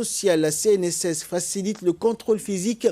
sociale, la CNSS, facilite le contrôle physique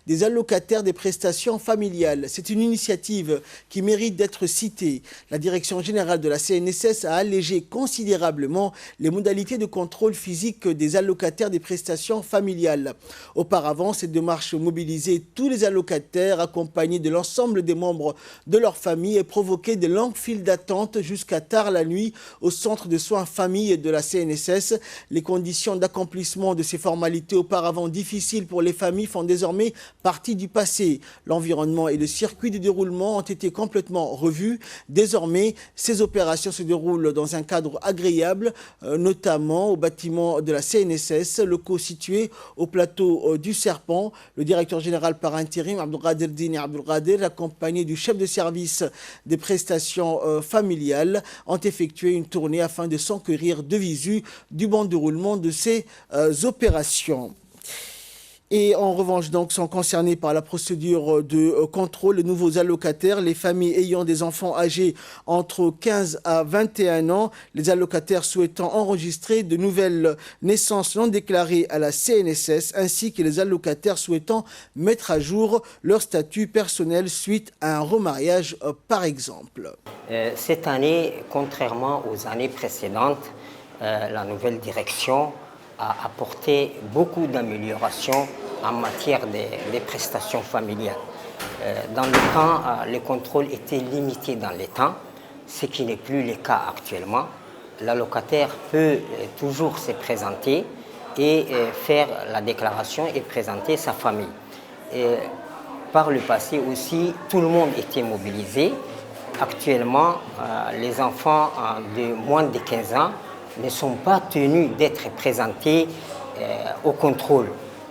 des allocataires des prestations familiales. C'est une initiative qui mérite d'être citée. La direction générale de la CNSS a allégé considérablement les modalités de contrôle physique des allocataires des prestations familiales. Auparavant, cette démarche mobilisait tous les allocataires accompagnés de l'ensemble des membres de leur famille et provoquait de longues files d'attente jusqu'à tard la nuit au centre de soins famille de la CNSS. Les conditions d'accomplissement de ces formalités auparavant difficiles pour les familles font désormais partie du passé. L'environnement et le circuit de déroulement ont été complètement revus. Désormais, ces opérations se déroulent dans un cadre agréable, notamment au bâtiment de la CNSS, locaux situés au plateau du Serpent. Le directeur général par intérim, Abdelkader Dini Abdelkader, accompagné du chef de service des prestations familiales, ont effectué une tournée afin de s'enquérir de visu du bon déroulement de ces opérations. Et en revanche, donc, sont concernés par la procédure de contrôle les nouveaux allocataires, les familles ayant des enfants âgés entre 15 à 21 ans, les allocataires souhaitant enregistrer de nouvelles naissances non déclarées à la CNSS, ainsi que les allocataires souhaitant mettre à jour leur statut personnel suite à un remariage, par exemple. Cette année, contrairement aux années précédentes, la nouvelle direction a apporté beaucoup d'améliorations en matière des prestations familiales. Dans le temps, les contrôles étaient limités dans les temps, ce qui n'est plus le cas actuellement. L'allocataire peut toujours se présenter et faire la déclaration et présenter sa famille. Par le passé aussi, tout le monde était mobilisé. Actuellement, les enfants de moins de 15 ans ne sont pas tenus d'être présentés au contrôle.